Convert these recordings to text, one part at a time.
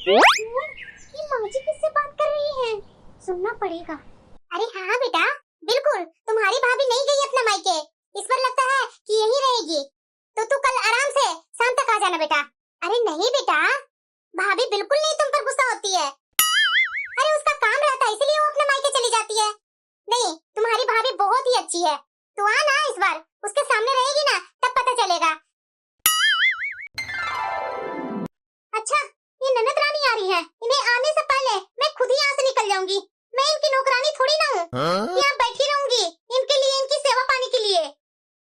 ये माँ जी किससे बात कर रही है? सुनना पड़ेगा। अरे हाँ बेटा, बिल्कुल तुम्हारी भाभी नहीं गई अपना मायके। इस बार लगता है कि यहीं रहेगी, तो तू कल आराम से शाम तक आ जाना बेटा। अरे नहीं बेटा, भाभी बिल्कुल नहीं तुम पर गुस्सा होती है। अरे उसका काम रहता है इसलिए वो अपने मायके चली जाती है। नहीं, तुम्हारी भाभी बहुत ही अच्छी है। तू आ ना, इस बार उसके सामने रहेगी ना तब पता चलेगा। अच्छा, ये ननद रानी आ रही है। इन्हें आने से पहले मैं खुद ही यहाँ से निकल जाऊंगी। मैं इनकी नौकरानी थोड़ी ना हूँ। यहाँ बैठी रहूंगी इनके लिए, इनकी सेवा पानी के लिए।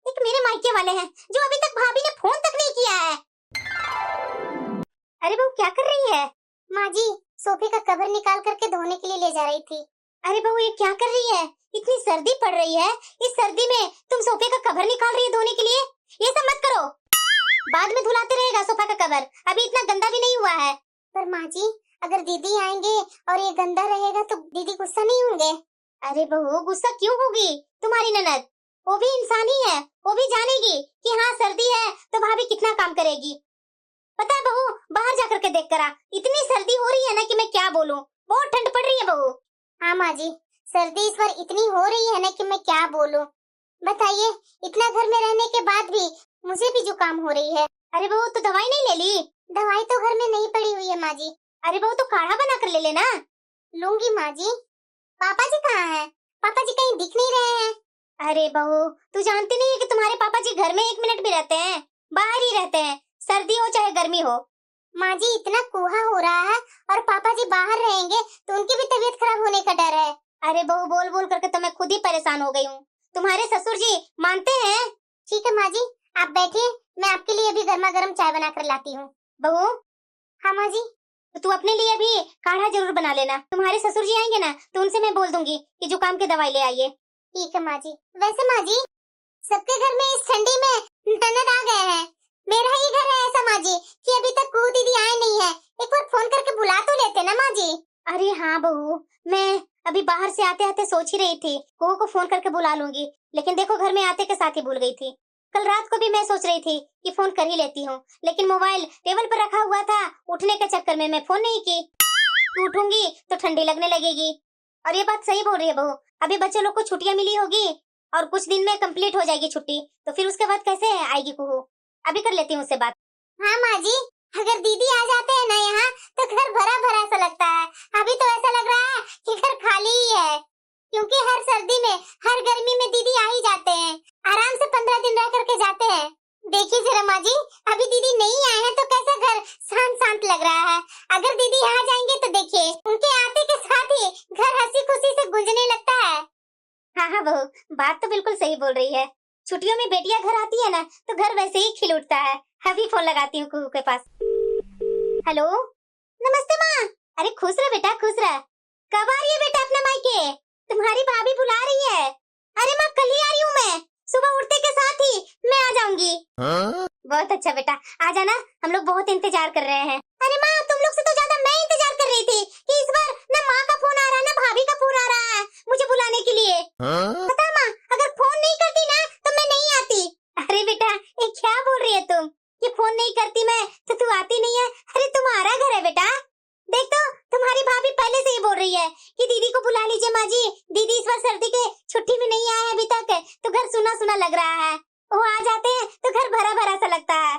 एक मेरे मायके वाले हैं जो अभी तक भाभी ने फोन तक नहीं किया है। अरे बहू क्या कर रही है? माँ जी, सोफे का कवर निकाल करके धोने के लिए ले जा रही थी। अरे बहू ये क्या कर रही है? इतनी सर्दी पड़ रही है, इस सर्दी में तुम सोफे का कवर निकाल रही है धोने के लिए? ये सब मत करो, बाद में धुलाते रहेगा सोफा का कवर। अभी इतना गंदा भी नहीं हुआ है। पर माँ जी, अगर दीदी आएंगे और ये गंदा रहेगा तो दीदी गुस्सा नहीं होंगे? अरे बहू गुस्सा क्यों होगी? तुम्हारी ननद वो भी इंसान ही है, वो भी जानेगी कि हाँ सर्दी है तो भाभी कितना काम करेगी। पता है बहू, बाहर जाकर के देख कर आ, इतनी सर्दी हो रही है ना कि मैं क्या बोलूं। बहुत ठंड पड़ रही है बहू। हाँ माँ जी, सर्दी इस बार इतनी हो रही है ना कि मैं क्या बोलूं। बताइए, इतना घर में रहने के बाद भी मुझे भी जुकाम हो रही है। अरे बहू तो दवाई नहीं ले ली? दवाई तो घर में नहीं पड़ी हुई है माँ जी। अरे बहू तो काढ़ा बना कर ले लेना। लूंगी माँ जी। पापा जी कहाँ हैं? पापा जी कहीं दिख नहीं रहे हैं। अरे बहू तू जानती नहीं है कि तुम्हारे पापा जी घर में 1 मिनट भी रहते हैं? बाहर ही रहते हैं, सर्दी हो चाहे गर्मी हो। माँ जी इतना कोहा हो रहा है और पापा जी बाहर रहेंगे तो उनकी भी तबीयत खराब होने का डर है। अरे बहू बोल बोल करके तो मैं खुद ही परेशान हो गई हूँ। तुम्हारे ससुर जी मानते हैं? ठीक है माँ जी, आप बैठिए, मैं आपके लिए अभी गर्मा गर्म चाय बना कर लाती हूँ। बहू। हाँ माँ जी। तो तू अपने लिए भी काढ़ा जरूर बना लेना। तुम्हारे ससुर जी आएंगे ना तो उनसे मैं बोल दूंगी कि जुकाम की दवाई ले आइए। ठीक है माँ जी। वैसे माँ जी, सबके घर में इस ठंडी में ननद आ गए हैं, मेरा ही घर है ऐसा माँ जी कि अभी तक कुहू दीदी आए नहीं है। एक बार फोन करके बुला तो लेते ना माँ जी। अरे हाँ बहू, मैं अभी बाहर से आते आते सोच ही रही थी कुहू को फोन करके बुला लूंगी, लेकिन देखो घर में आते के साथ ही भूल गई थी। कल रात को भी मैं सोच रही थी कि फोन कर ही लेती हूँ, लेकिन मोबाइल टेबल पर रखा हुआ था, उठने के चक्कर में मैं फोन नहीं की। उठूंगी तो ठंडी लगने लगेगी। और ये बात सही बोल रही है बहू, अभी बच्चे लोग को छुट्टियां मिली होगी और कुछ दिन में कंप्लीट हो जाएगी छुट्टी, तो फिर उसके बाद कैसे आएगी कुहू। अभी कर लेती हूँ उससे बात। हाँ माँ जी, अगर दीदी आ जाते हैं ना यहाँ तो घर भरा भरा सा लगता है। अभी तो ऐसा लग रहा है कि घर खाली ही है, क्योंकि हर सर्दी में हर गर्मी में दीदी आ ही जाते हैं, आराम से 15 दिन रह करके जाते हैं। देखिए जरा माँ जी, अभी दीदी नहीं आए हैं तो कैसा घर शांत शांत लग रहा है। अगर दीदी आ जाएंगे तो देखिए उनके आते के साथ ही घर हंसी खुशी से गूंजने लगता है। हाँ हाँ बहू, बात तो बिल्कुल सही बोल रही है। छुट्टियों में बेटियां घर आती है ना तो घर वैसे ही खिल उठता है। अभी फोन लगाती हूँ कुहू के पास। हेलो, नमस्ते माँ। अरे खुश रह बेटा, खुश रह। कब आ रही है बेटा अपने मायके? तुम्हारी भाभी बुला रही है। अरे माँ कल ही आ रही हूँ मैं, सुबह उठते के साथ ही मैं आ जाऊंगी। बहुत अच्छा बेटा, आ जाना, हम लोग बहुत इंतजार कर रहे हैं। अरे माँ तुम लोग से तो ज्यादा मैं इंतजार कर रही थी कि इस बार ना माँ का फोन आ रहा है ना भाभी का फोन आ रहा है मुझे बुलाने के लिए। पता है माँ, अगर फोन नहीं करती ना तो मैं नहीं आती। अरे बेटा ये क्या बोल रही है तुम, कि फोन नहीं करती मैं तो तू आती नहीं है? अरे तुम्हारा घर है बेटा। देख तो तुम्हारी भाभी पहले से ही बोल रही है कि दीदी को बुला लीजिए माँ जी, दीदी इस बार सर्दी के छुट्टी में नहीं आए अभी तक, तो घर सुना सुना लग रहा है। वो आ जाते हैं तो घर भरा भरा सा लगता है।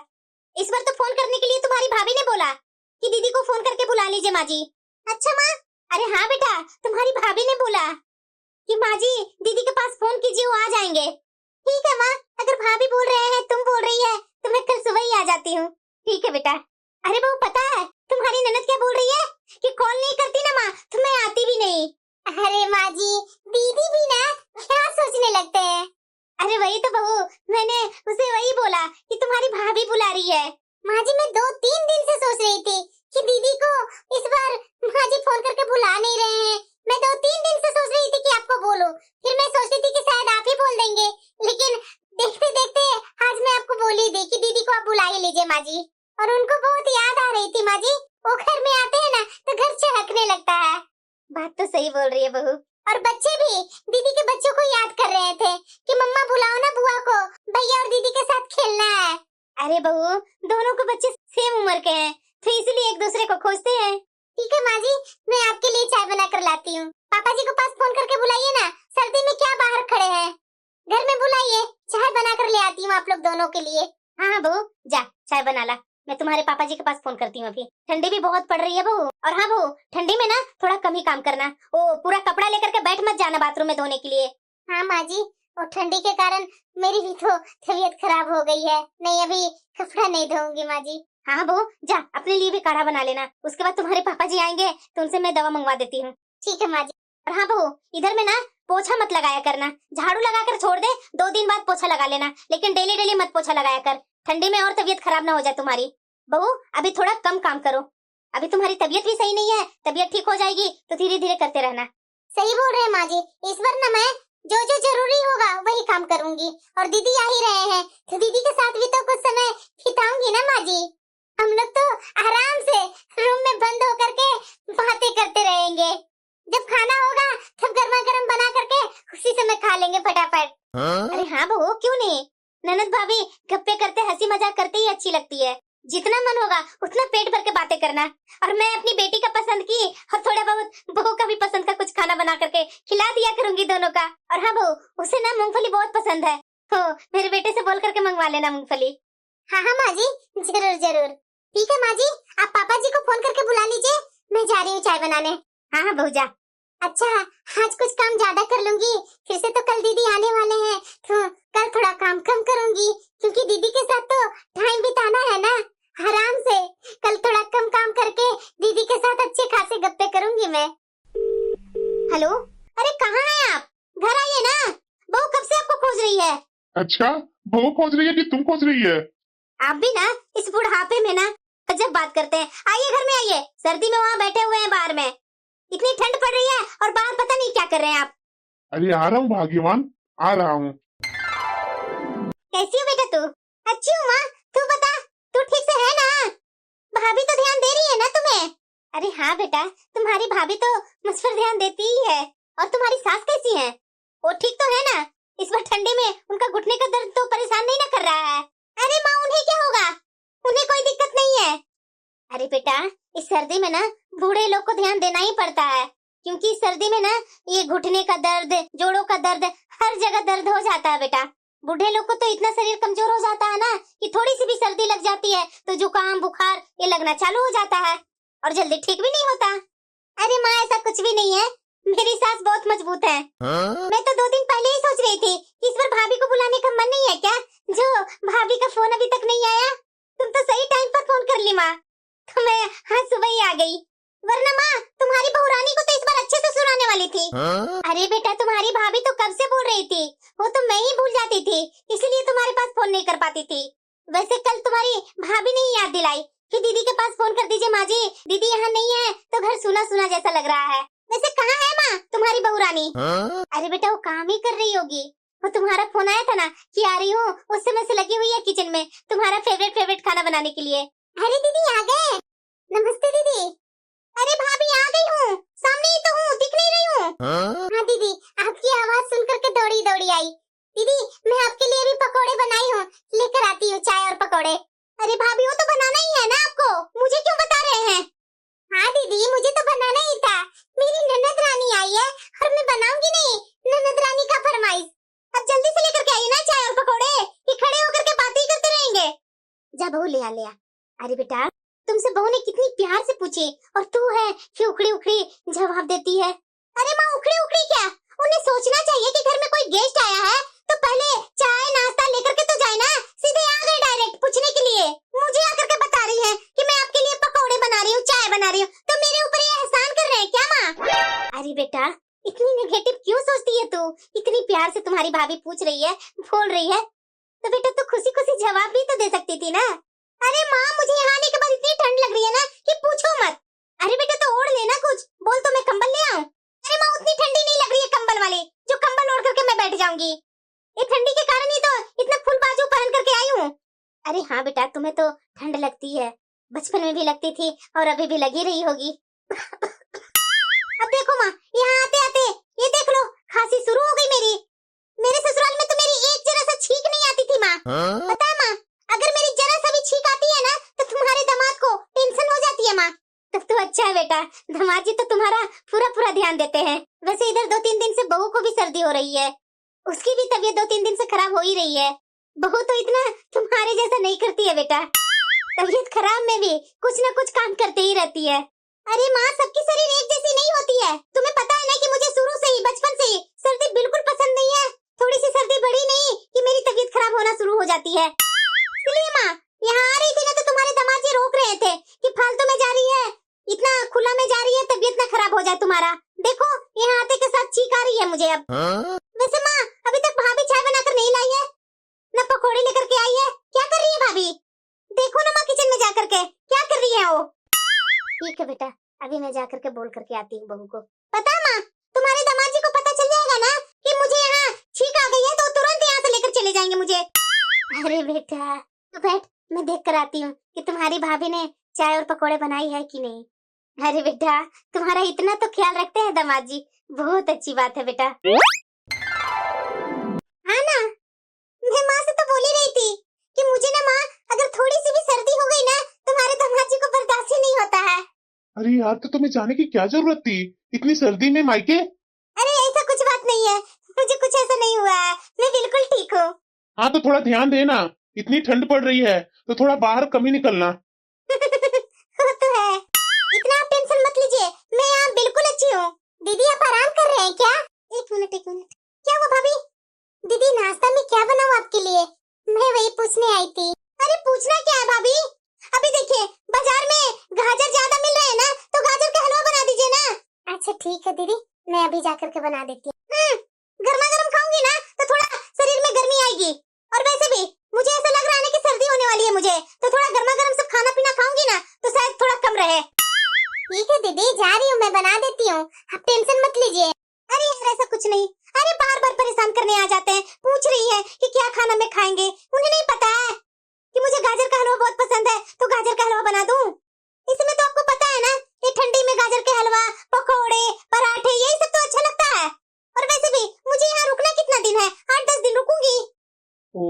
इस बार तो फोन करने के लिए तुम्हारी भाभी ने बोला कि दीदी को फोन करके बुला लीजिए माँ जी। अच्छा माँ? अरे हाँ बेटा, तुम्हारी भाभी ने बोला कि माँ जी दीदी के पास फोन कीजिए, वो आ जाएंगे। ठीक है माँ, अगर भाभी बोल रहे हैं तुम बोल रही है तो मैं कल सुबह ही आ जाती हूँ। ठीक है बेटा। अरे बहू पता है तुम्हारी ननद क्या बोल रही है कि कॉल नहीं करती ना माँ तो मैं आती भी नहीं। अरे माँ जी, दीदी भी ना क्या सोचने लगते हैं। अरे वही तो बहू, मैंने उसे वही बोला कि तुम्हारी भाभी बुला रही है। माँ जी मैं 2-3 दिन से सोच रही थी कि दीदी को इस बार माँ जी फोन करके बुला नहीं रहे हैं। मैं 2-3 दिन से सोच रही थी कि आपको बोलूं, फिर मैं सोचती थी कि शायद आप ही बोल देंगे, लेकिन देखते देखते आज मैं आपको बोल ही दी कि दीदी को आप बुला ही लीजिए माँ जी। और उनको बहुत याद आ रही थी माँ जी, वो घर में आते हैं ना तो घर चहकने लगता है। बात तो सही बोल रही है बहू। और बच्चे भी दीदी के बच्चों को याद कर रहे थे कि मम्मा बुलाओ ना बुआ को, भैया और दीदी के साथ खेलना है। अरे बहू दोनों के बच्चे सेम उम्र के हैं तो इसलिए एक दूसरे को खोजते हैं। ठीक है माँ जी, मैं आपके लिए चाय बना कर लाती हूँ। पापा जी को पास फोन करके बुलाइए ना, सर्दी में क्या बाहर खड़े हैं, घर में बुलाइए, चाय बना कर ले आती हूँ आप लोग दोनों के लिए। हाँ हाँ बहू, जा चाय बना ला, मैं तुम्हारे पापा जी के पास फोन करती हूँ अभी। ठंडी भी बहुत पड़ रही है बहू। और हाँ बहू, ठंडी में ना थोड़ा कम ही काम करना, वो पूरा कपड़ा लेकर के बैठ मत जाना बाथरूम में धोने के लिए। हाँ माँ जी, और ठंडी के कारण मेरी भी तो तबीयत खराब हो गई है, नहीं अभी कपड़ा नहीं धोऊंगी माँ जी। हाँ बहू, जा अपने लिए भी काढ़ा बना लेना, उसके बाद तुम्हारे पापा जी आएंगे तो उनसे मैं दवा मंगवा देती हूँ। ठीक है माँ जी। और हाँ बहू, इधर में ना पोछा मत लगाया करना, झाड़ू लगाकर छोड़ दे, 2 दिन बाद पोछा लगा लेना, लेकिन डेली डेली मत पोछा लगाया कर, ठंडी में और तबीयत खराब ना हो जाए तुम्हारी। बहू अभी थोड़ा कम काम करो, अभी तुम्हारी तबीयत भी सही नहीं है, तबीयत ठीक हो जाएगी तो धीरे धीरे करते रहना। सही बोल रहे हैं माँ जी, इस बार ना मैं जो जो जरूरी होगा वही काम करूंगी, और दीदी आ ही रहे हैं तो दीदी के साथ भी तो कुछ समय बिताऊंगी ना माँ जी। हम लोग तो आराम से रूम में बंद होकर के बातें करते रहेंगे, जब खाना होगा तब गर्मा गर्म बना करके उसी समय खा लेंगे फटाफट। अरे हाँ बहू, क्यों नहीं, ननद भाभी गप्पे करते हंसी मजाक करते ही अच्छी लगती है, जितना मन होगा उतना पेट भर के बातें करना। और मैं अपनी बेटी का पसंद की और थोड़ा बहुत बहू का भी पसंद का कुछ खाना बना करके खिला दिया करूंगी दोनों का। और हाँ बहू, उसे ना मूंगफली बहुत पसंद है, तो मेरे बेटे से बोल करके मंगवा लेना मूंगफली। हाँ हाँ माँ जी, जरूर जरूर। ठीक है माँ जी, आप पापा जी को फोन करके बुला लीजिए, मैं जा रही हूँ चाय बनाने। हाँ हाँ बहू जा। अच्छा, आज कुछ काम ज्यादा कर लूंगी, फिर से तो कल दीदी आने वाले हैं तो कल थोड़ा काम कम करूंगी, क्योंकि दीदी के साथ तो टाइम बिताना है ना आराम से। कल थोड़ा कम काम करके दीदी के साथ अच्छे खासे गप्पे करूंगी मैं। हेलो, अरे कहाँ हैं आप, घर आइए ना, बहू कब से आपको खोज रही है। अच्छा, बहू खोज रही है कि तुम खोज रही है? आप भी ना इस बुढ़ापे में ना अजब बात करते हैं। आइए घर में आइए, सर्दी में वहाँ बैठे हुए हैं बाहर में, इतनी ठंड पड़ रही है और बाहर पता नहीं क्या कर रहे हैं आप। अरे आ रहा हूँ भाग्यवान, आ रहा हूँ। कैसी हो बेटा तू? अच्छी हूँ माँ, तू बता, तू ठीक से है ना? भाभी तो ध्यान दे रही है ना तुम्हें? अरे हाँ बेटा, तुम्हारी भाभी तो मुझ पर ध्यान देती ही है। और तुम्हारी सास कैसी है, वो ठीक तो है ना? इस बार ठंडी में उनका घुटने का दर्द तो परेशान नहीं ना कर रहा है? अरे माँ, उन्हें क्या होगा, उन्हें कोई दिक्कत नहीं है। अरे बेटा, इस सर्दी में ना बूढ़े लोग को ध्यान देना ही पड़ता है, क्योंकि इस सर्दी में ना ये घुटने का दर्द, जोड़ों का दर्द, हर जगह दर्द हो जाता है बेटा। बूढ़े लोग को तो इतना शरीर कमजोर हो जाता है ना कि थोड़ी सी भी सर्दी लग जाती है तो जुकाम बुखार ये लगना चालू हो जाता है और जल्दी ठीक भी नहीं होता। अरे माँ, ऐसा कुछ भी नहीं है, मेरी सास बहुत मजबूत है। मैं तो 2 दिन पहले ही सोच रही थी कि इस बार भाभी को बुलाने का मन नहीं है क्या, जो भाभी का फोन अभी तक नहीं आया। तुम तो सही टाइम पर फोन कर ली माँ, तो मैं आज सुबह ही आ गई, वरना माँ तुम्हारी बहू रानी को तो इस बार अच्छे से सुनाने वाली थी। अरे बेटा, तुम्हारी भाभी तो कब से बोल रही थी, वो तो मैं ही भूल जाती थी, इसलिए तुम्हारे पास फोन नहीं कर पाती थी। वैसे कल तुम्हारी भाभी ने ही याद दिलाई कि दीदी के पास फोन कर दीजिए माँ जी, दीदी यहाँ नहीं है तो घर सुना सुना जैसा लग रहा है। वैसे कहाँ है माँ तुम्हारी बहू रानी? अरे बेटा, वो काम ही कर रही होगी, वो तुम्हारा फोन आया था ना कि आ रही हूँ, उस समय से लगी हुई है किचन में तुम्हारा फेवरेट खाना बनाने के लिए। अरे दीदी आ गए, नमस्ते दीदी। अरे भाभी आ गई हूँ, सामने ही तो हूँ, दिख नहीं रही हूँ। हाँ दीदी, आपकी आवाज सुन करके दौड़ी दौड़ी आई। दीदी मैं आपके लिए भी पकोड़े बनाई हूँ, लेकर आती हूँ चाय और पकोड़े। अरे भाभी, वो तो बनाना ही है ना आपको, मुझे क्यों बता रहे हैं? हाँ दीदी, मुझे तो बनाना ही था, मेरी ननद रानी आई है और मैं बनाऊंगी नहीं, ननद रानी का फरमाइश। अब जल्दी से लेकर के आइए ना चाय और पकोड़े, कि खड़े होकर के बातें ही करते रहेंगे। जा बहू, ले आ। अरे बेटा, तुमसे बहू ने कितनी प्यार से पूछी और तू है कि उखड़ी उखड़ी जवाब देती है। अरे माँ, उखड़ी उखड़ी क्या, उन्हें सोचना चाहिए कि घर में कोई गेस्ट आया है तो पहले चाय नाश्ता लेकर के तो जाए ना, सीधे आ गए डायरेक्ट पूछने के लिए। मुझे आकर के बता रही है कि मैं आपके लिए पकौड़े बना रही हूँ, चाय बना रही हूँ, तो मेरे ऊपर ये एहसान कर रहे हैं क्या माँ? अरे बेटा, इतनी नेगेटिव क्यों सोचती है तू? इतनी प्यार से तुम्हारी भाभी पूछ रही है, बोल रही है, तो बेटा तू खुशी खुशी जवाब भी तो दे सकती थी ना। अरे माँ, मुझे यहाँ आने के बाद इतनी ठंड लग रही है ना कि पूछो मत। अरे बेटा, तो ओढ़ लेना कुछ, बोल तो मैं कंबल ले आऊं। अरे माँ, उतनी ठंडी नहीं लग रही है कंबल वाली, जो कंबल ओढ़ करके मैं बैठ जाऊंगी। ये ठंडी के कारण ही तो इतना फुल बाजू पहन करके आई हूँ। अरे हाँ बेटा, तुम्हें तो ठंड लगती है, बचपन में भी लगती थी और अभी भी लगी रही होगी। अब देखो माँ, यहाँ आते आते ये देख लो, खांसी शुरू हो गई मेरी। मेरे ससुराल में तो मेरी एक जरा सा छींक नहीं आती थी माँ। पता है माँ, अगर मेरी जरा सा भी छींक आती है ना तो तुम्हारे दामाद को टेंशन हो जाती है माँ। तब तो अच्छा है बेटा, धमाजी तो तुम्हारा पूरा पूरा ध्यान देते हैं। वैसे इधर 2-3 दिन से बहू को भी सर्दी हो रही है, उसकी भी तबीयत 2-3 दिन से खराब हो ही रही है। बहू तो इतना तुम्हारे जैसा नहीं करती है बेटा, तबीयत खराब में भी कुछ न कुछ काम करते ही रहती है। अरे माँ, सबकी शरीर एक जैसी नहीं होती है, तुम्हें पता है ना कि मुझे शुरू से ही, बचपन से ही सर्दी बिल्कुल पसंद नहीं है। थोड़ी सी सर्दी बढ़ी नहीं कि मेरी तबीयत खराब होना शुरू हो जाती है। इसलिए माँ यहाँ आ रही थी ना तो तुम्हारे दामाद जी रोक रहे थे कि फालतू में जा रही है, इतना खुला में जा रही है, तबीयत ना खराब हो जाए तुम्हारा। देखो यहाँ आते के साथ चीख आ रही है मुझे अब। वैसे माँ, अभी तक भाभी चाय बनाकर नहीं लाई है, न पकौड़े लेकर के आई है, क्या कर रही है भाभी? देखो ना माँ, किचन में जाकर के क्या कर रही है वो। ठीक है बेटा, अभी मैं जाकर के बोल करके आती हूँ बहू को। पता है माँ, तुम्हारे दामाद जी को पता चल जाएगा ना कि मुझे यहाँ छींक आ गई है तो तुरंत यहाँ से लेकर चले जाएंगे मुझे। अरे बेटा तो बैठ, मैं देख कर आती हूँ कि तुम्हारी भाभी ने चाय और पकौड़े बनाई है कि नहीं। अरे बेटा, तुम्हारा इतना तो ख्याल रखते हैं दामाद जी, बहुत अच्छी बात है बेटा। हाँ ना, मैं माँ से तो बोल ही रही थी कि मुझे ना माँ, अगर थोड़ी सी भी सर्दी हो गई ना, तुम्हारे दामाद जी को बर्दाश्त ही नहीं होता है। अरे यार, तो तुम्हें जाने की क्या जरूरत थी इतनी सर्दी में मायके? अरे ऐसा कुछ बात नहीं है, मुझे कुछ ऐसा नहीं हुआ है, मैं बिल्कुल ठीक हूँ। हाँ तो थोड़ा ध्यान देना, इतनी ठंड पड़ रही है तो थोड़ा बाहर कम ही निकलना। वो तो है, इतना आप टेंशन मत लीजिए, मैं यहाँ बिल्कुल अच्छी हूँ। दीदी आप आराम कर रहे हैं क्या? एक मिनट, क्या हुआ भाभी? दीदी नाश्ता में क्या बनाऊँ आपके लिए? मैं वही पूछने आई थी। अरे पूछना क्या है भाभी, अभी देखिए बाजार में गाजर ज्यादा मिल रहे हैं ना, तो गाजर का हलवा बना दीजिए ना। अच्छा ठीक है दीदी, मैं अभी जाकर के बना देती हूँ। गर्मा गर्म खाऊंगी ना तो थोड़ा शरीर में गर्मी आएगी, और वैसे भी मुझे ऐसा लग रहा है ना कि सर्दी होने वाली है मुझे, तो थोड़ा गर्मा गर्म सब खाना पीना खाऊंगी ना तो शायद थोड़ा कम रहे। ठीक है दीदी, जा रही हूँ, मैं बना देती हूँ, आप टेंशन मत लीजिए। अरे यार ऐसा कुछ नहीं, अरे बार बार परेशान करने आ जाते हैं, पूछ रही है कि क्या खाना में खाएंगे, उन्हें नहीं पता है कि मुझे गाजर का हलवा बहुत पसंद है, तो गाजर का हलवा बना दूं। इसमें तो आपको पता है ना, ये ठंडी में गाजर के हलवा, पकौड़े, पराठे, यही सब तो अच्छा लगता है। और वैसे भी मुझे यहाँ रुकना कितना दिन है, 8-10 दिन रुकूंगी। ओ,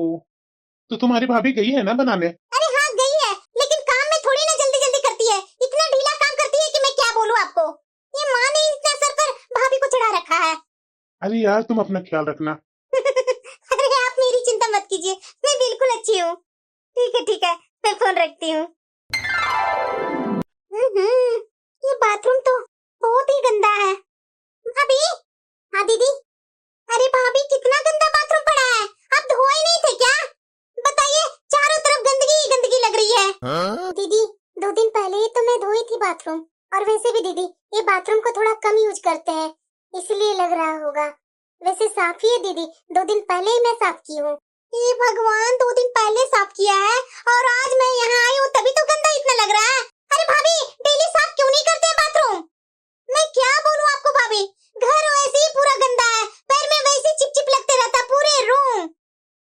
तो तुम्हारी भाभी गई है ना बनाने? अरे हाँ गई है, लेकिन काम में थोड़ी ना जल्दी जल्दी करती है, इतना ढीला काम करती है कि मैं क्या बोलूँ आपको। ये माँ ने इतना सर पर भाभी को चढ़ा रखा है। अरे यार, तुम अपना ख्याल रखना। अरे आप मेरी चिंता मत कीजिए, मैं बिल्कुल अच्छी हूँ। ठीक है, मैं फोन रखती हूँ। ये बाथरूम तो बहुत ही गंदा है। भाभी, हाँ दीदी। अरे भाभी, कितना गंदा बाथरूम पड़ा है, आप धोए नहीं थे क्या? बताइए, चारों तरफ गंदगी ही गंदगी लग रही है। दीदी 2 दिन पहले ही तो मैं धोई थी बाथरूम, और वैसे भी दीदी ये बाथरूम को थोड़ा कम यूज करते हैं, इसलिए लग रहा होगा। वैसे साफ ही है दीदी, 2 दिन पहले ही मैं साफ की हूँ। ये भगवान, 2 दिन पहले साफ किया है और आज मैं यहाँ आई हूँ तभी तो गंदा इतना लग रहा है। अरे भाभी, डेली साफ क्यों नहीं करते हैं बाथरूम? मैं क्या बोलूँ आपको भाभी, घर वैसे ही पूरा गंदा है, पैर में वैसे ही चिपचिप लगते रहता पूरे रूम।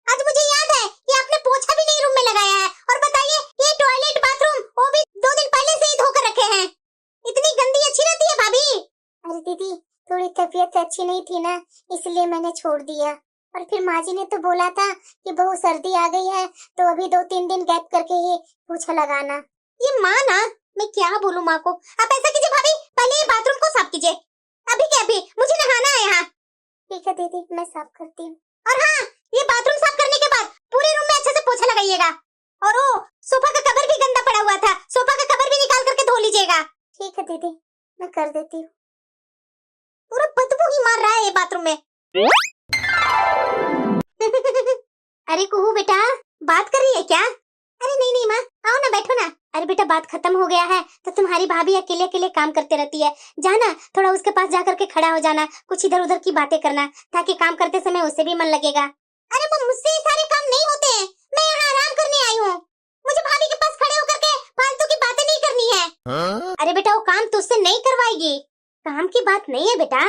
आज मुझे याद है कि आपने पोछा भी नहीं रूम में लगाया है, और बताइए ये टॉयलेट बाथरूम वो भी 2 दिन पहले से ही धोकर रखे हैं। इतनी गंदी अच्छी रहती है भाभी? अरे दीदी, थोड़ी तबीयत अच्छी नहीं थी ना, इसलिए मैंने छोड़ दिया। और फिर माँ जी ने तो बोला था कि बहुत सर्दी आ गई है तो अभी 2-3 दिन गैप करके ही पोछा लगाना। ये माँ ना, मैं क्या बोलूँ माँ को। आप ऐसा कीजिए भाभी, पहले ये बाथरूम को साफ कीजिए, अभी के अभी मुझे नहाना है यहाँ। ठीक है दीदी, मैं साफ करती हूँ। और हाँ, ये बाथरूम साफ करने के बाद पूरे रूम में अच्छे से पोछा लगाइएगा। और वो सोफा का कवर भी गंदा पड़ा हुआ था, सोफा का कवर भी निकाल करके धो लीजिएगा। ठीक है दीदी, मैं कर देती हूँ। पूरा बदबू ही मार रहा है ये बाथरूम में। अरे कुहू बेटा, बात कर रही है क्या? अरे नहीं माँ, आओ ना, बैठो ना। अरे बेटा, बात खत्म हो गया है तो तुम्हारी भाभी अकेले अकेले काम करते रहती है, जाना थोड़ा उसके पास जाकर के खड़ा हो जाना, कुछ इधर उधर की बातें करना, ताकि काम करते समय उसे भी मन लगेगा। अरे वो मुझसे ये सारे काम नहीं होते हैं, मैं यहाँ आराम करने आई हूँ, मुझे भाभी के पास खड़े होकर के फालतू की बातें नहीं करनी है। अरे बेटा, वो काम तुझसे नहीं करवाएगी, काम की बात नहीं है बेटा।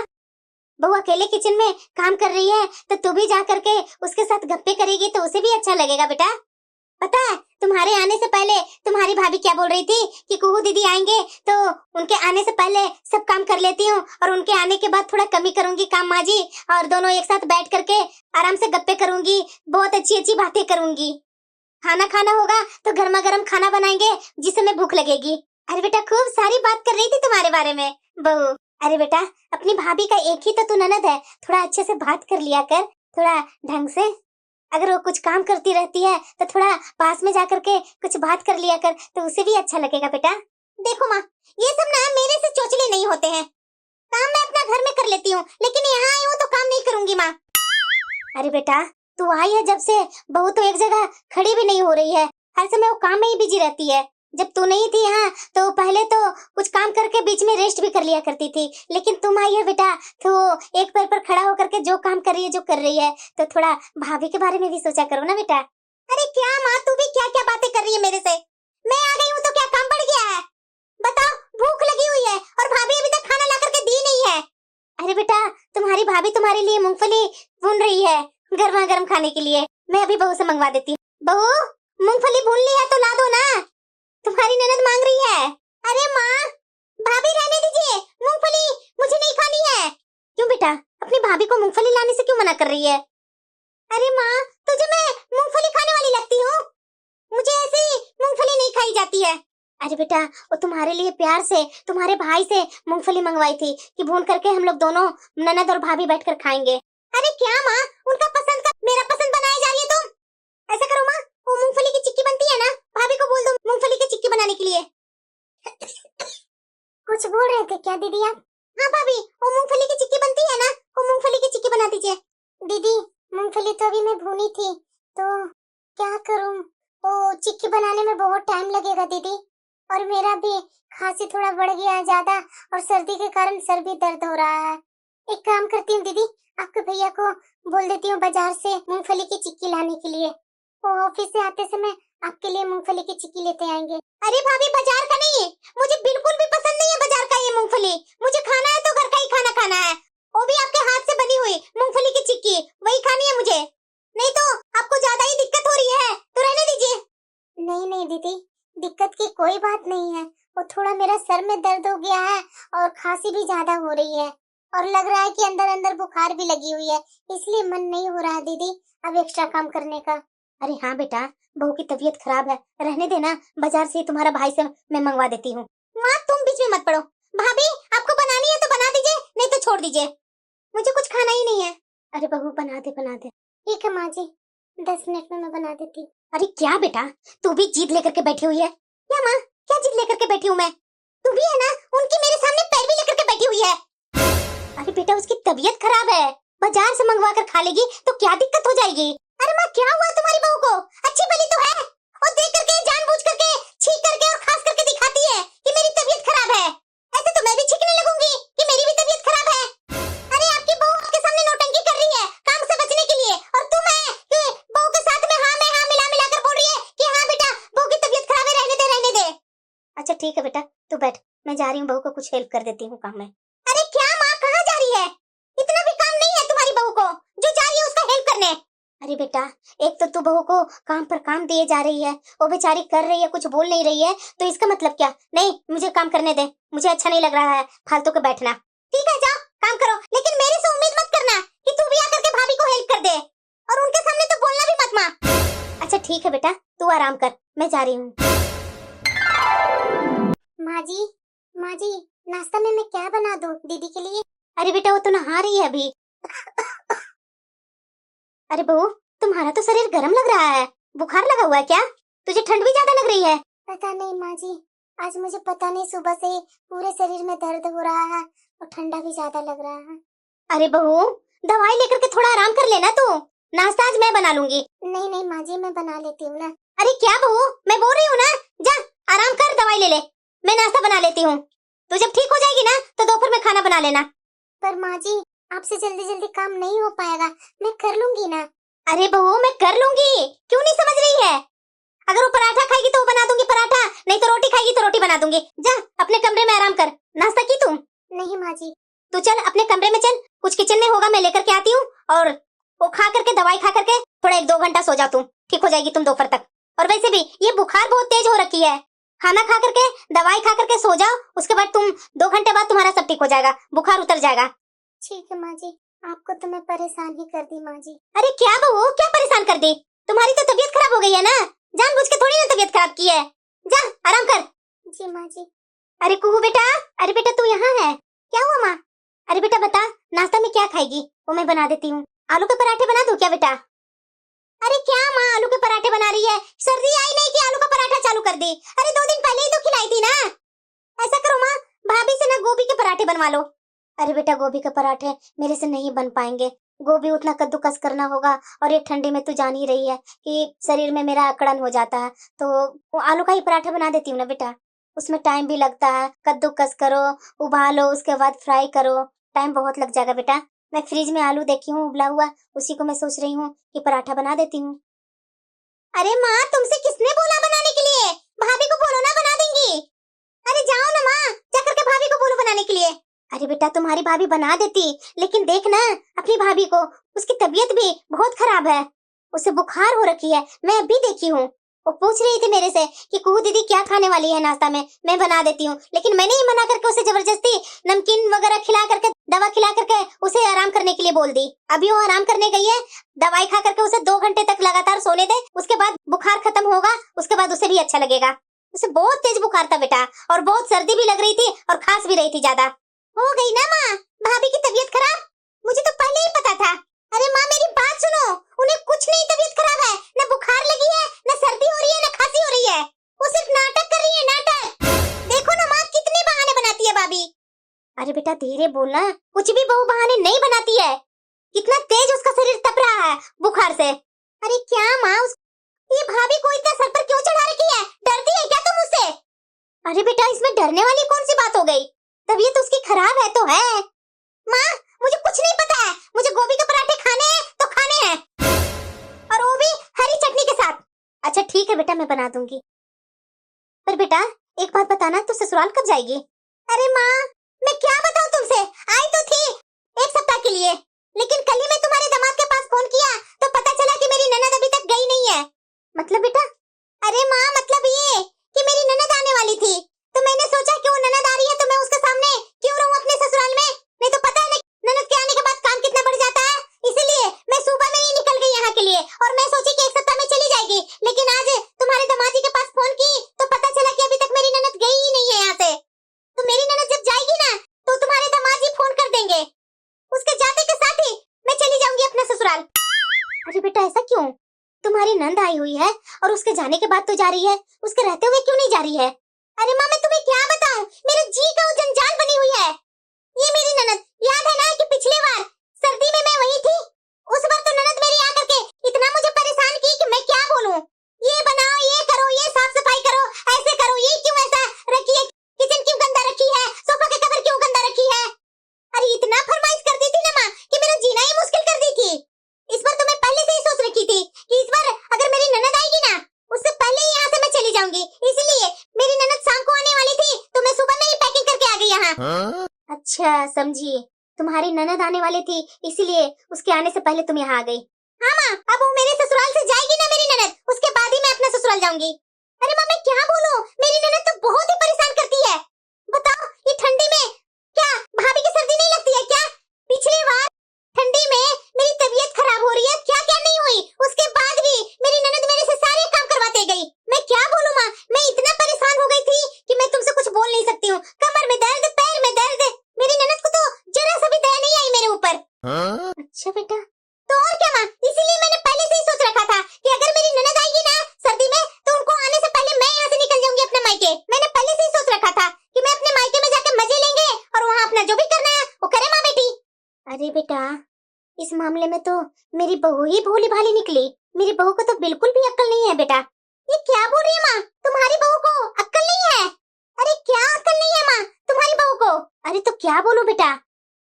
बहू अकेले किचन में काम कर रही है तो तू भी जा करके उसके साथ गप्पे करेगी तो उसे भी अच्छा लगेगा बेटा। पता है, तुम्हारे आने से पहले तुम्हारी भाभी क्या बोल रही थी कि कुहू दीदी आएंगे तो उनके आने से पहले सब काम कर लेती हूँ, और उनके आने के बाद थोड़ा कमी करूंगी काम माँ जी, और दोनों एक साथ बैठ करके आराम से गप्पे करूंगी, बहुत अच्छी अच्छी बातें करूंगी। खाना खाना होगा तो गर्मा गर्म खाना बनाएंगे जिस समय भूख लगेगी। अरे बेटा खूब सारी बात कर रही थी तुम्हारे बारे में बहू। अरे बेटा अपनी भाभी का एक ही तो तू ननद है, थोड़ा अच्छे से बात कर लिया कर, थोड़ा ढंग से। अगर वो कुछ काम करती रहती है तो थोड़ा पास में जाकर के कुछ बात कर लिया कर, तो उसे भी अच्छा लगेगा बेटा। देखो माँ, ये सब ना मेरे से चोचले नहीं होते हैं। काम मैं अपना घर में कर लेती हूँ, लेकिन यहाँ आई हूँ तो काम नहीं करूंगी माँ। अरे बेटा तू आई है जब से, बहू तो एक जगह खड़ी भी नहीं हो रही है, हर समय वो काम में ही बिजी रहती है। जब तू नहीं थी यहाँ तो पहले तो कुछ काम करके बीच में रेस्ट भी कर लिया करती थी, लेकिन तुम आई है बेटा तो एक पैर पर खड़ा होकर के जो काम कर रही है, जो कर रही है, तो थोड़ा भाभी के बारे में भी सोचा करो ना बेटा। अरे क्या माँ, तू भी क्या क्या बातें कर रही है मेरे से? मैं आ गई हूँ तो क्या काम बढ़ गया है? बताओ, भूख लगी हुई है और भाभी अभी तक खाना ला करके दी नहीं है। अरे बेटा तुम्हारी भाभी तुम्हारे लिए मूंगफली भून रही है गर्मा गर्म खाने के लिए, मैं अभी बहू से मंगवा देती हूँ। बहू मूंगफली भून ली है तो ला दो ना, तुम्हारी ननद मांग रही है। अरे माँ, भाभी रहने दीजिए, मूंगफली मुझे नहीं खानी है। क्यों बेटा, अपनी भाभी को मूंगफली लाने से क्यों मना कर रही है? अरे माँ, तुझे मैं मूंगफली खाने वाली लगती हूँ? मुझे ऐसी मूंगफली नहीं खाई जाती है। अरे बेटा वो तुम्हारे लिए प्यार से तुम्हारे भाई से मूंगफली मंगवाई थी कि भून करके हम लोग दोनों ननद और भाभी बैठकर खाएंगे। अरे क्या माँ, उनका पसंद का मेरा पसंद बनाई जा रही है तुम? ऐसा करो माँ, वो मूंगफली की चिक्की बनती है ना, भाभी को बोल दो मूंगफली की चिक्की बनाने के लिए। कुछ बोल रहे थे क्या दीदी आप? हाँ भाभी, वो मूंगफली की चिक्की बनती है ना, वो मूंगफली की चिक्की बना दीजिए। दीदी मूंगफली तो अभी मैं भूनी थी, तो क्या करूँ? वो चिक्की बनाने में बहुत टाइम लगेगा दीदी, और मेरा भी खांसी थोड़ा बढ़ गया है ज्यादा, और सर्दी के कारण सर भी दर्द हो रहा है। एक काम करती हूँ दीदी, आपके भैया को बोल देती हूँ बाजार से मूंगफली की चिक्की लाने के लिए, वो ऑफिस से आते समय आपके लिए मूंगफली की चिक्की लेते आएंगे। अरे भाभी बाजार का नहीं, मुझे बिल्कुल भी पसंद नहीं है बाजार का ये मूंगफली, मुझे खाना है तो घर का ही खाना खाना है, वो भी आपके हाथ से बनी हुई मूंगफली की चिक्की, वही खानी है मुझे। नहीं तो आपको ज्यादा ही दिक्कत हो रही है तो रहने दीजिए। नहीं नहीं दीदी, दिक्कत की कोई बात नहीं है, वो थोड़ा मेरा सर में दर्द हो गया है और खांसी भी ज्यादा हो रही है, और लग रहा है कि अंदर अंदर बुखार भी लगी हुई है, इसलिए मन नहीं हो रहा है दीदी अब एक्स्ट्रा काम करने का। अरे हाँ बेटा, बहू की तबीयत खराब है, रहने देना, बाजार से तुम्हारा भाई से मैं मंगवा देती हूँ। माँ तुम बीच में मत पड़ो, भाभी आपको बनानी है तो बना दीजिए, नहीं तो छोड़ दीजिए, मुझे कुछ खाना ही नहीं है। अरे बहू बना दे बना दे। ठीक है माँ जी, 10 मिनट में मैं बना देती हूँ। अरे क्या बेटा, तू भी जिद लेकर के बैठी हुई है? क्या माँ, क्या जिद लेकर के बैठी हूँ मैं? तू भी है ना, उनकी मेरे सामने पैर भी लेकर के बैठी हुई है। अरे बेटा उसकी तबीयत खराब है, बाजार से मंगवा कर खा लेगी तो क्या दिक्कत हो जाएगी? अरे माँ क्या हुआ तुम्हारी बहू को? अच्छी भली तो है, और देख करके जानबूझ करके छींक करके और खास करके दिखाती है कि मेरी तबीयत खराब है। ऐसे तो मैं भी छींकने लगूंगी कि मेरी भी तबीयत खराब है। अरे आपकी बहू आपके सामने नौटंकी कर रही है काम से बचने के लिए, और तुम है कि बहू के साथ में हाँ में हाँ मिला मिला कर बोल रही है कि हाँ बेटा बहू की तबीयत खराब है, रहने दे रहने दे। अच्छा ठीक है बेटा तू बैठ, मैं जा रही हूँ, बहू को कुछ हेल्प कर देती हूँ काम में। अरे क्या माँ, कहाँ जा रही है? इतना भी काम नहीं है तुम्हारी बहू को जो जा रही है उसका हेल्प करने। अरे बेटा एक तो तू बहू को काम पर काम दिए जा रही है, वो बेचारी कर रही है, कुछ बोल नहीं रही है, तो इसका मतलब क्या? नहीं मुझे काम करने दे, मुझे अच्छा नहीं लग रहा है फालतू के बैठना। ठीक है जाओ काम करो, लेकिन मेरे से उम्मीद मत करना कि तू भी आकर के भाभी को हेल्प कर दे, और उनके सामने तो बोलना भी मत माँ। अच्छा ठीक है बेटा तू आराम कर, मैं जा रही हूँ। माँ जी नाश्ता में मैं क्या बना दूँ दीदी के लिए? अरे बेटा वो तो नहा रही है अभी। अरे बहू तुम्हारा तो शरीर गर्म लग रहा है, बुखार लगा हुआ है क्या? तुझे ठंड भी ज्यादा लग रही है? पता नहीं माँ जी, आज मुझे पता नहीं सुबह से पूरे शरीर में दर्द हो रहा है और ठंडा भी ज्यादा लग रहा है। अरे बहू दवाई लेकर के थोड़ा आराम कर लेना, तू नाश्ता आज मैं बना लूंगी। नहीं नहीं माँ जी मैं बना लेती हूँ ना। अरे क्या बहू, मैं बोल रही हूँ ना, जा आराम कर, दवाई ले ले, मैं नाश्ता बना लेती हूँ, तो जब ठीक हो जाएगी ना तो दोपहर में खाना बना लेना। पर माँ जी आपसे जल्दी जल्दी काम नहीं हो पाएगा, मैं कर लूंगी ना। अरे बहू मैं कर लूंगी, क्यों नहीं समझ रही है? अगर वो पराठा खाएगी तो वो बना दूंगी पराठा, नहीं तो रोटी खाएगी तो रोटी बना दूंगी। जा अपने कमरे में आराम कर, नाश्ता की तुम? नहीं माँ जी। तू चल अपने कमरे में चल, कुछ किचन में होगा मैं लेकर के आती हूँ, और वो खा करके दवाई खा करके थोड़ा 1-2 घंटा सो जा, तुम ठीक हो जाएगी तुम दोपहर तक। और वैसे भी ये बुखार बहुत तेज हो रखी है, खाना खा करके दवाई खा करके सो जाओ, उसके बाद तुम 2 घंटे बाद तुम्हारा सब ठीक हो जाएगा, बुखार उतर जाएगा। ठीक है माँ जी, आपको तो मैं परेशान ही कर दी माँ जी। अरे क्या बहू क्या परेशान कर दी? तुम्हारी तो तबीयत खराब हो गई है ना, जानबूझ के थोड़ी ना तबीयत खराब की है। जा आराम कर, जी माँ जी। अरे कुहू बेटा, अरे बेटा तू यहाँ है? क्या हुआ माँ? अरे बेटा बता, नाश्ता में क्या खाएगी? वो मैं बना देती हूँ। आलू के पराठे बना दूं क्या बेटा? अरे क्या माँ आलू के पराठे बना रही है? सर्दी आई नहीं कि आलू का पराठा चालू कर दी? अरे 2 दिन पहले ही तो खिलाई थी ना। ऐसा करो माँ, भाभी से ना गोभी के पराठे बनवा लो। अरे बेटा गोभी के पराठे मेरे से नहीं बन पाएंगे। गोभी उतना कद्दूकस करना होगा, और ये ठंडी में तू जान ही रही है कि शरीर में मेरा अकड़न हो जाता है। तो वो आलू का ही पराठा बना देती हूँ ना बेटा। उसमें टाइम भी लगता है, कद्दूकस करो, उबालो, उसके बाद फ्राई करो, टाइम बहुत लग जाएगा बेटा। मैं फ्रिज में आलू देखी हूँ उबला हुआ, उसी को मैं सोच रही हूँ कि पराठा बना देती हूँ। अरे माँ तुमसे किसने बोला बनाने के लिए? भाभी को बोलो ना, बना देंगी। अरे जाओ ना माँ, जाकर के भाभी को बोलो बनाने के लिए। अरे बेटा तुम्हारी भाभी बना देती, लेकिन देख ना अपनी भाभी को, उसकी तबीयत भी बहुत खराब है, उसे बुखार हो रखी है। मैं अभी देखी हूँ, वो पूछ रही थी मेरे से कि कुहू दीदी क्या खाने वाली है नाश्ता में, मैं बना देती हूँ। लेकिन मैंने ही मना करके उसे जबरदस्ती नमकीन वगैरह खिला करके, दवा खिला करके उसे आराम करने के लिए बोल दी। अभी वो आराम करने गई है, दवाई खा करके उसे 2 घंटे तक लगातार सोने दे, उसके बाद बुखार खत्म होगा, उसके बाद उसे भी अच्छा लगेगा। उसे बहुत तेज बुखार था बेटा, और बहुत सर्दी भी लग रही थी, और खांस भी रही थी ज्यादा। हो गई ना माँ भाभी की तबीयत खराब? मुझे तो पहले ही पता था। अरे माँ मेरी बात सुनो, उन्हें कुछ नहीं तबीयत खराब है, न बुखार लगी है, न सर्दी हो रही है, न खांसी हो रही है। वो सिर्फ नाटक कर रही है, नाटक। देखो ना माँ कितने बहाने बनाती है भाभी। अरे बेटा धीरे बोलना, कुछ भी बहू बहाने नहीं बनाती है। कितना तेज उसका शरीर तप रहा है बुखार से। अरे क्या माँ, ये भाभी को इतना सर पर क्यों चढ़ा रखी है? डरती है क्या तुम उससे? अरे बेटा इसमें डरने वाली कौन सी बात हो गई? तबीयत उसकी खराब है तो है। माँ मुझे कुछ नहीं पता है, मुझे गोभी के पराठे खाने हैं तो खाने हैं, और वो भी हरी चटनी के साथ। अच्छा ठीक है बेटा मैं बना दूंगी। पर बेटा एक बात बताना, तू ससुराल कब जाएगी? अरे माँ मैं क्या बताऊँ तुमसे, आई तो थी 1 सप्ताह के लिए, लेकिन कल ही मैं तुम्हारे दामाद के पास फोन किया तो पता चला कि मेरी ननद अभी तक गई नहीं है। मतलब बेटा? अरे माँ मतलब ये कि मेरी ननद आने वाली थी, तो मैंने सोचा कि वो ननद आ रही है तो मैं उसके सामने क्यों रहूं अपने ससुराल में। नहीं तो पता है ना ननद के आने के बाद काम कितना बढ़ जाता है, इसीलिए मैं सुबह में ही निकल गई यहाँ के लिए, और मैं सोची कि 1 सप्ताह में चली जाएगी। लेकिन आज तुम्हारे दामाद जी के पास फोन की तो पता चला कि अभी तक मेरी ननद गई ही नहीं है यहाँ से। तो मेरी ननद जब जाएगी ना तो तुम्हारे दामाद जी फोन कर देंगे, उसके जाते के साथ ही मैं चली जाऊंगी अपना ससुराल। अरे बेटा ऐसा क्यों? तुम्हारी नंद आई हुई है और उसके जाने के बाद तो जा रही है, उसके रहते हुए क्यों नहीं जा रही है? अरे माँ मैं तुम्हें क्या बताऊं, मेरे जी का वो जंजाल बनी हुई है। ये मेरी ननद, याद है ना कि पिछले बार सर्दी में मैं वही थी, उस बार तो ननद मेरी आकर के इतना मुझे परेशान की कि मैं क्या बोलूं। ये बनाओ, ये करो, ये साफ सफाई करो, ऐसे करो, ये क्यों ऐसा रखी है, किचन क्यों गंदा रखी है, सोफा के कवर क्यों गंदा रखी है। अरे इतना फरमाइश करती थी ना माँ कि मेरा जीना ही मुश्किल कर दी थी। इस बार तो मैं पहले से ही सोच रखी थी कि इस बार अगर मेरी ननद आएगी ना उससे पहले ही यहाँ से मैं चली जाऊंगी, इसलिए मेरी ननद शाम को आने वाली थी तो मैं सुबह में ही पैकिंग करके आ गई यहाँ। अच्छा समझी, तुम्हारी ननद आने वाली थी इसीलिए उसके आने से पहले तुम यहाँ आ गई। हाँ माँ अब वो मेरे ससुराल से जाएगी ना मेरी ननद, उसके बाद ही मैं अपना ससुराल जाऊंगी। अरे माँ मैं क्या बोलूं, मेरी ननद तो बहुत ही परेशान करती है। बताओ ये ठंडी में क्या भाभी की सर्दी नहीं लगती है क्या? पिछली बार ठंडी में मेरी तबीयत खराब हो रही है, क्या क्या नहीं हुई, उसके बाद भी मेरी ननद मेरे से सारे काम करवाते गई। मैं क्या बोलूं माँ, मैं इतना परेशान हो गई थी कि मैं तुमसे कुछ बोल नहीं सकती हूँ। कमर में दर्द, पैर में दर्द, मेरी ननद को तो जरा सा भी दया नहीं आई मेरे ऊपर। अच्छा बेटा तो और क्या माँ, इसीलिए मैंने पहले से ही सोच रखा था कि अगर मेरी ननद आएगी ना सर्दी में तो उनको आने से पहले मैं यहाँ से निकल जाऊंगी अपने मायके। मैंने पहले से ही सोच रखा था कि मैं अपने मायके में जाके मजे लेंगे और वहाँ अपना जो भी करना है वो करे माँ बेटी। अरे बेटा इस मामले में तो मेरी बहू ही भोली भाली निकली, मेरी बहू को तो बिल्कुल भी अक्ल नहीं है बेटा। ये क्या बोल रही है माँ, तुम्हारी बहू को अक्ल नहीं है? अरे क्या अक्ल नहीं है माँ तुम्हारी बहू को? अरे तो क्या बोलूं बेटा,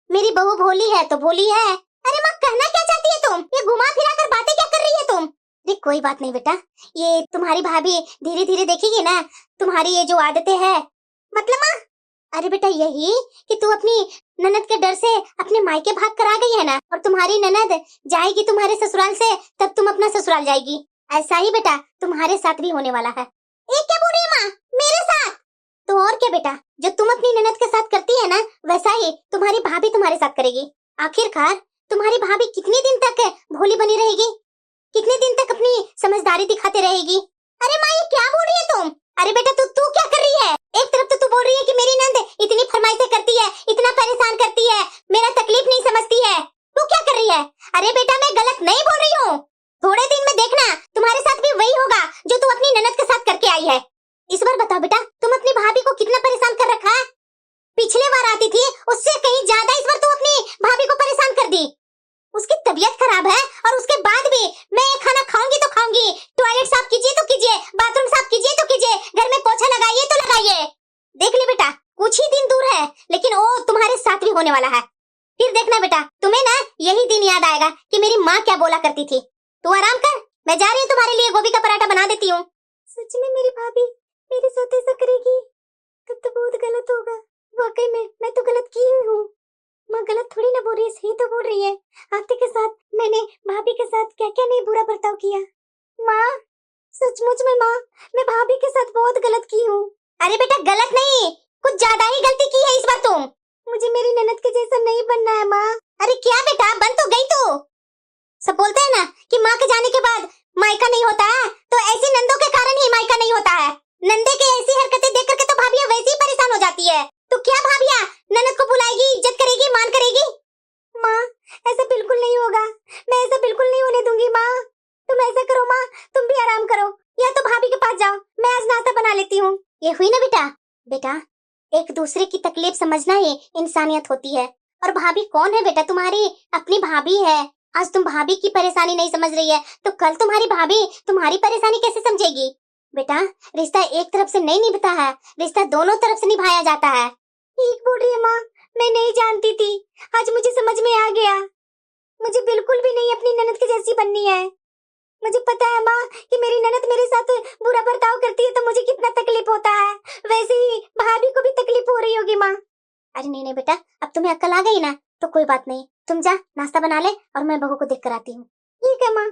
मेरी बहू भोली है तो भोली है। अरे माँ कहना क्या चाहती है तुम, ये घुमा फिरा कर बातें क्या कर रही है तुम? देख कोई बात नहीं बेटा, ये तुम्हारी भाभी धीरे धीरे देखेगी ना तुम्हारी ये जो आदतें है। मतलब माँ? अरे बेटा यही कि तू अपनी ननद के डर से अपने मायके भाग कर आ गई है ना, और तुम्हारी ननद जाएगी तुम्हारे ससुराल से तब तुम अपना ससुराल जाएगी। ऐसा ही बेटा तुम्हारे साथ भी होने वाला है। एक क्या बोल रही है माँ, मेरे साथ? तो और क्या बेटा, जो तुम अपनी ननद के साथ करती है ना वैसा ही तुम्हारी भाभी तुम्हारे साथ करेगी। आखिरकार तुम्हारी भाभी कितने दिन तक भोली बनी रहेगी, कितने दिन तक अपनी समझदारी दिखाते रहेगी? अरे माँ ये क्या बोल रही है तुम, अरे बेटा तू क्या कर रही है? एक तरफ तो तू बोल रही है कि मेरी नंद इतनी फरमाइशें करती है, इतना परेशान करती है, मेरा तकलीफ नहीं समझती है। तू क्या कर रही है? अरे बेटा मैं गलत नहीं बोल रही हूँ। थोड़े दिन में देखना तुम्हारे साथ भी वही होगा जो तू अपनी ननद के साथ करके आई है। इस बार बताओ बेटा, तुम अपनी भाभी को कितना परेशान कर रखा है? पिछले बार आती थी उससे कहीं ज्यादा इस बार तू अपनी भाभी को परेशान कर दी। उसकी तबीयत खराब है और उसके बाद भी मैं ये खाना खाऊंगी तो खाऊंगी, टॉयलेट साफ कीजिए तो कीजिए, बाथरूम साफ कीजिए तो कीजिए, घर में पोछा लगाइए तो लगाइए। देख ले बेटा, कुछ ही दिन दूर है लेकिन वो तुम्हारे साथ भी होने वाला है। फिर देखना बेटा, तुम्हें ना यही दिन याद आएगा कि मेरी माँ क्या बोला करती थी। तू आराम कर, मैं जा रही हूँ तुम्हारे लिए गोभी का पराठा बना देती हूँ। सच में मेरी भाभी मेरे साथ ऐसा करेगी तब तो बहुत गलत होगा। वाकई में मैं तो गलत की ही हूँ। माँ गलत थोड़ी ना बोल रही है, सही तो बोल रही है। आरती के साथ मैंने भाभी के साथ क्या क्या नहीं बुरा बर्ताव किया। माँ सचमुच में माँ, मैं भाभी के साथ बहुत गलत की हूँ। अरे बेटा गलत नहीं, कुछ ज्यादा ही गलती की है इस बार तुम। मुझे मेरी ननद के जैसा नहीं बनना है माँ। अरे क्या बेटा, बन तो गई तू। सब बोलते हैं ना कि माँ के जाने के बाद मायका नहीं होता है, तो ऐसी नंदों के कारण ही मायका नहीं होता है। नंदे की ऐसी हरकतें देख करके तो भाभियाँ वैसे ही परेशान हो जाती है। तो क्या भाभियाँ ननद को बुलाएगी, इज्जत करेगी, मान करेगी? माँ ऐसा बिल्कुल नहीं होगा, मैं ऐसा बिल्कुल नहीं होने दूंगी। माँ तुम ऐसा करो, माँ तुम भी आराम करो या तो भाभी के पास जाओ, मैं आज नाश्ता बना लेती हूँ। ये हुई ना बेटा। बेटा एक दूसरे की तकलीफ समझना ही इंसानियत होती है। और भाभी कौन है बेटा? तुम्हारी अपनी भाभी है। आज तुम भाभी की परेशानी नहीं समझ रही है तो कल तुम्हारी भाभी तुम्हारी परेशानी कैसे समझेगी? बेटा रिश्ता एक तरफ से नहीं निभता है, रिश्ता दोनों तरफ से निभाया जाता है। ठीक बोल रही है माँ, मैं नहीं जानती थी, आज मुझे समझ में आ गया। मुझे बिल्कुल भी नहीं अपनी ननद की जैसी बननी है। मुझे पता है माँ कि मेरी ननद मेरे साथ बुरा बर्ताव करती है तो मुझे कितना तकलीफ होता है, वैसे ही भाभी को भी तकलीफ हो रही होगी माँ। अरे नहीं नहीं बेटा, अब तुम्हें अक्ल आ गई ना तो कोई बात नहीं, तुम जा नाश्ता बना ले और मैं बहू को देख कर आती हूँ। ठीक है माँ।